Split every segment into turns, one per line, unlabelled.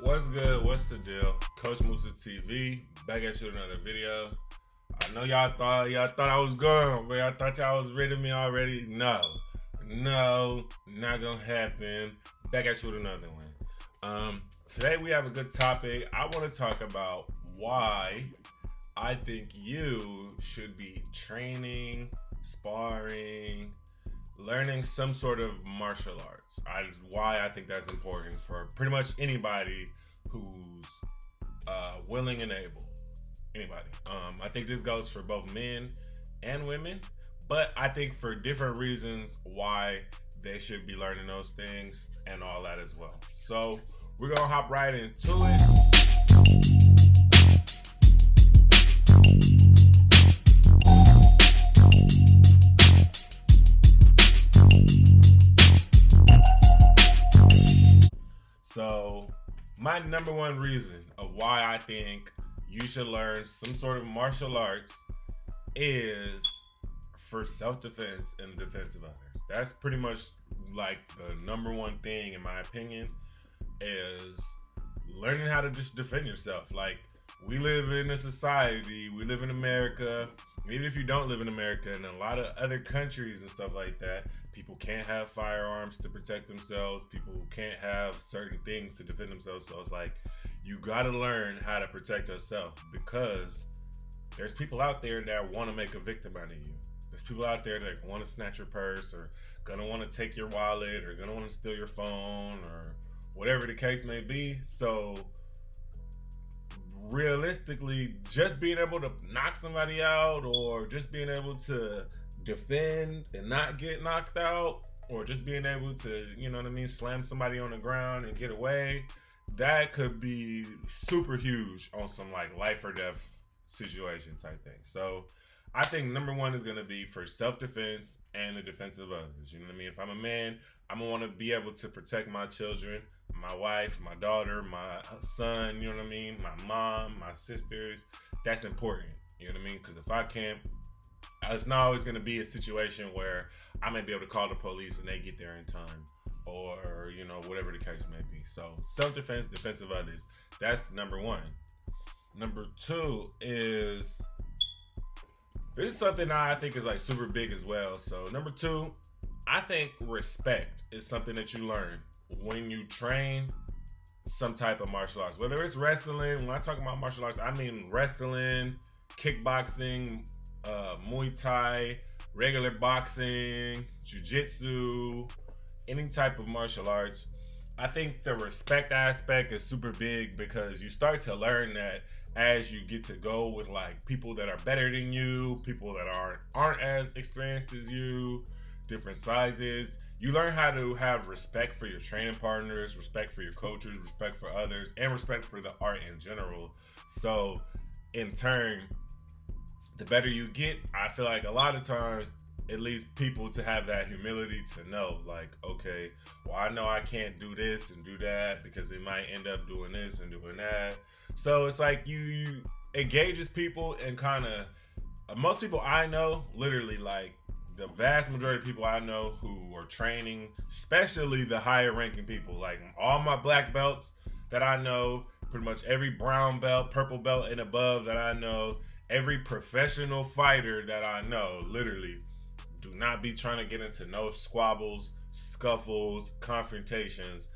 What's good? What's the deal? Coach Musa TV back at you with another video. I know y'all thought I was gone, but y'all thought y'all was rid of me already. No, not gonna happen. Back at you with another one. Today we have a good topic. I want to talk about why I think you should be training, sparring, learning some sort of martial arts. Why I think that's important for pretty much anybody who's willing and able. Anybody. I think this goes for both men and women, but I think for different reasons why they should be learning those things and all that as well. So we're gonna hop right into it. So my number one reason of why I think you should learn some sort of martial arts is for self-defense and defense of others. That's pretty much like the number one thing in my opinion, is learning how to just defend yourself. Like, we live in a society, we live in America, even if you don't live in America, and a lot of other countries and stuff like that, people can't have firearms to protect themselves. People can't have certain things to defend themselves. So it's like, you gotta learn how to protect yourself, because there's people out there that want to make a victim out of you. There's people out there that want to snatch your purse, or gonna want to take your wallet, or gonna want to steal your phone, or whatever the case may be. So realistically, just being able to knock somebody out, or just being able to defend and not get knocked out, or just being able to, you know what I mean, slam somebody on the ground and get away, that could be super huge on some like life or death situation type thing. So I think number one is going to be for self-defense and the defense of others. You know what I mean? If I'm a man, I'm going to want to be able to protect my children, my wife, my daughter, my son, you know what I mean? My mom, my sisters. That's important. You know what I mean? Because if I can't, it's not always going to be a situation where I may be able to call the police and they get there in time, or, you know, whatever the case may be. So self-defense, defense of others. That's number one. Number two is, this is something I think is like super big as well. So number two, I think respect is something that you learn when you train some type of martial arts. Whether it's wrestling, when I talk about martial arts, I mean wrestling, kickboxing, Muay Thai, regular boxing, jiu-jitsu, any type of martial arts. I think the respect aspect is super big, because you start to learn that as you get to go with like people that are better than you, people that aren't as experienced as you, different sizes. You learn how to have respect for your training partners, respect for your coaches, respect for others, and respect for the art in general. So in turn, the better you get, I feel like a lot of times it leads people to have that humility to know, like, okay, well, I know I can't do this and do that because they might end up doing this and doing that. So it's like you engages people, and kind of, most people I know, literally like the vast majority of people I know who are training, especially the higher ranking people, like all my black belts that I know, pretty much every brown belt, purple belt and above that I know, every professional fighter that I know, literally do not be trying to get into no squabbles, scuffles, confrontations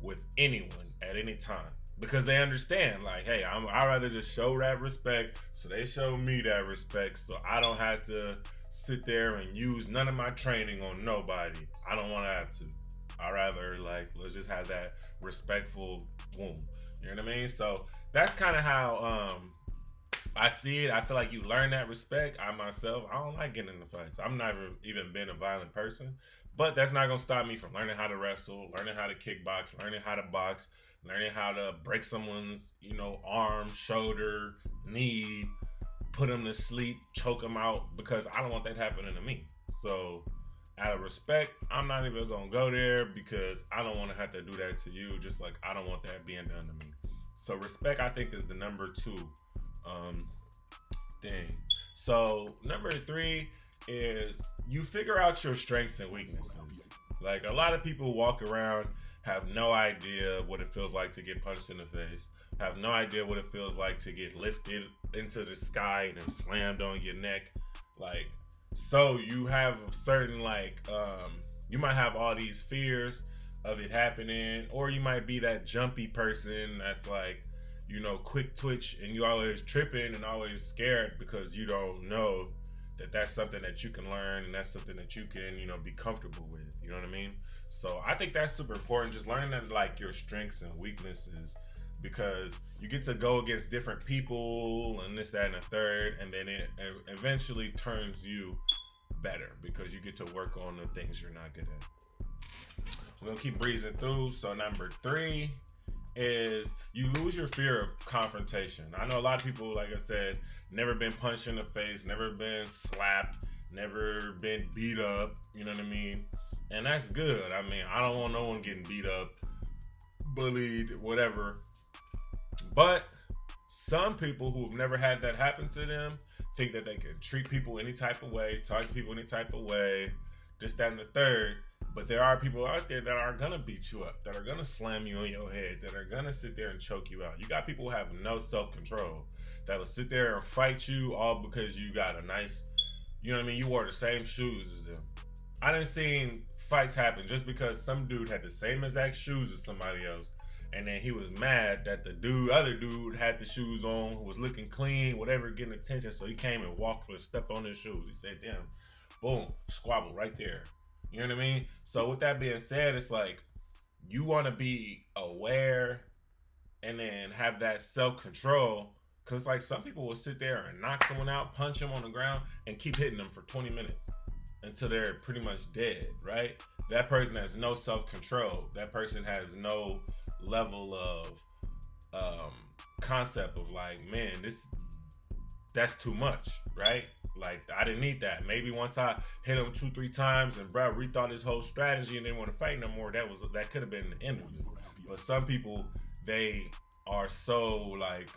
with anyone at any time, because they understand, like, hey, I'd rather just show that respect, so they show me that respect, so I don't have to sit there and use none of my training on nobody. I don't want to have to. I'd rather, like, let's just have that respectful boom. You know what I mean? So that's kind of how I see it. I feel like you learn that respect. I myself, I don't like getting into fights. I've never even been a violent person, but that's not gonna stop me from learning how to wrestle, learning how to kickbox, learning how to box, learning how to break someone's, you know, arm, shoulder, knee, put them to sleep, choke them out, because I don't want that happening to me. So out of respect, I'm not even gonna go there, because I don't want to have to do that to you, just like I don't want that being done to me. So respect, I think, is the number two thing. So number three is you figure out your strengths and weaknesses. Like, a lot of people walk around have no idea what it feels like to get punched in the face, have no idea what it feels like to get lifted into the sky and then slammed on your neck. Like, so you have a certain, like, you might have all these fears of it happening, or you might be that jumpy person that's like, you know, quick twitch, and you always tripping and always scared because you don't know that that's something that you can learn, and that's something that you can, you know, be comfortable with. You know what I mean? So I think that's super important, just learning that, like, your strengths and weaknesses, because you get to go against different people and this, that, and the third, and then it eventually turns you better because you get to work on the things you're not good at. We're gonna keep breezing through. So number 3 is you lose your fear of confrontation. I know a lot of people, like I said, never been punched in the face, never been slapped, never been beat up, you know what I mean? And that's good. I mean, I don't want no one getting beat up, bullied, whatever. But some people who've never had that happen to them think that they can treat people any type of way, talk to people any type of way, this, that, and the third. But there are people out there that are gonna beat you up, that are gonna slam you on your head, that are gonna sit there and choke you out. You got people who have no self-control that'll sit there and fight you all because you got a nice, you know what I mean, you wore the same shoes as them. I done seen fights happen just because some dude had the same exact shoes as somebody else, and then he was mad that the other dude had the shoes on, was looking clean, whatever, getting attention, so he came and walked for a step on his shoes. He said, damn, boom, squabble right there. You know what I mean? So with that being said, it's like you want to be aware and then have that self-control, because like some people will sit there and knock someone out, punch them on the ground, and keep hitting them for 20 minutes until they're pretty much dead, right? That person has no self-control. That person has no level of concept of like, man, that's too much, right? Like, I didn't need that. Maybe once I hit him 2-3 times and bro rethought his whole strategy and didn't want to fight no more, that could have been the end of it. But some people, they are so like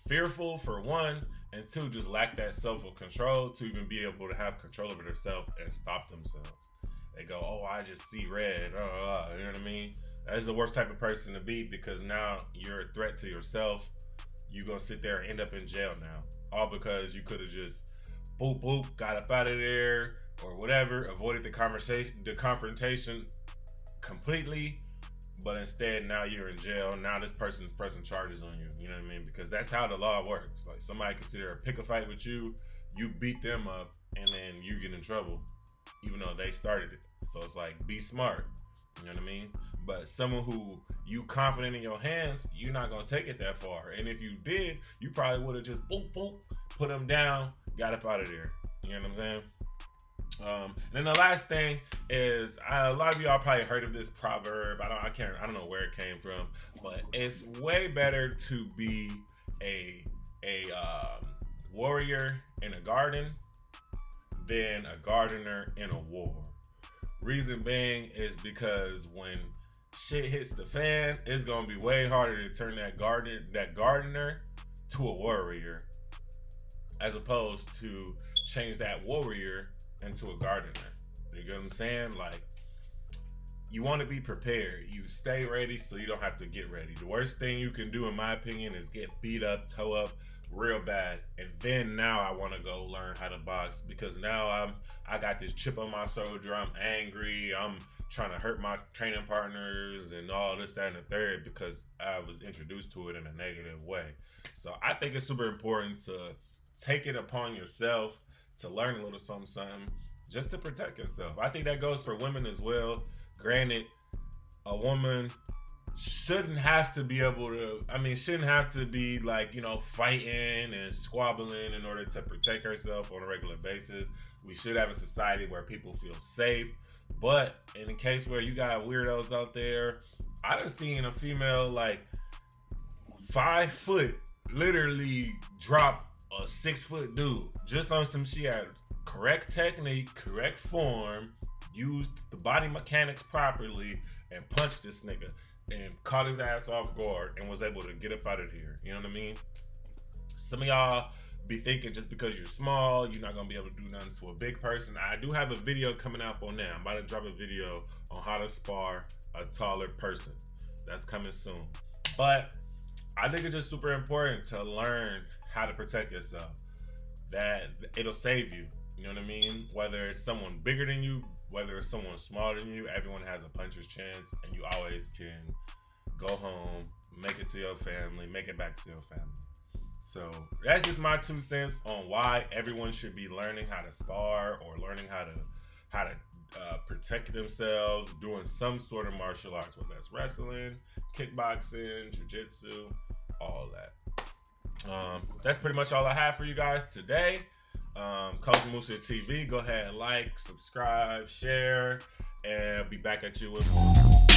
fearful, for one, and two, just lack that self-control to even be able to have control over themselves and stop themselves. They go, oh, I just see red. You know what I mean? That's the worst type of person to be, because now you're a threat to yourself. You're going to sit there and end up in jail now. All because you could have just boop, boop, got up out of there or whatever, avoided the confrontation completely. But instead, now you're in jail. Now this person's pressing charges on you. You know what I mean? Because that's how the law works. Like, somebody can sit there and pick a fight with you, you beat them up, and then you get in trouble, even though they started it. So it's like, be smart. You know what I mean? But someone who you confident in your hands, you're not going to take it that far. And if you did, you probably would have just boop, boop, put them down, got up out of there. You know what I'm saying? And then the last thing is, a lot of y'all probably heard of this proverb. I don't know where it came from, but it's way better to be a warrior in a garden than a gardener in a war. Reason being is because when shit hits the fan, it's gonna be way harder to turn that gardener to a warrior, as opposed to change that warrior into a gardener. You get what I'm saying? Like, you want to be prepared. You stay ready so you don't have to get ready. The worst thing you can do, in my opinion, is get beat up, toe up real bad, and then now I want to go learn how to box, because now I got this chip on my shoulder. I'm angry. I'm trying to hurt my training partners and all this, that, and the third, because I was introduced to it in a negative way. So I think it's super important to take it upon yourself to learn a little something, just to protect yourself. I think that goes for women as well. Granted, a woman shouldn't have to be like, you know, fighting and squabbling in order to protect herself on a regular basis. We should have a society where people feel safe. But in the case where you got weirdos out there, I done seen a female like 5 foot literally drop a 6 foot dude just on some, she had correct technique, correct form, used the body mechanics properly, and punched this nigga and caught his ass off guard and was able to get up out of here. You know what I mean? Some of y'all be thinking just because you're small, you're not gonna be able to do nothing to a big person. I do have a video coming up on that. I'm about to drop a video on how to spar a taller person. That's coming soon. But I think it's just super important to learn how to protect yourself. That it'll save you. You know what I mean? Whether it's someone bigger than you, whether it's someone smaller than you, everyone has a puncher's chance, and you always can go home, make it to your family, make it back to your family. So that's just my 2 cents on why everyone should be learning how to spar or learning how to protect themselves, doing some sort of martial arts, whether that's wrestling, kickboxing, jiu-jitsu, all that. That's pretty much all I have for you guys today. Coach Musa TV, go ahead and like, subscribe, share, and I'll be back at you with more.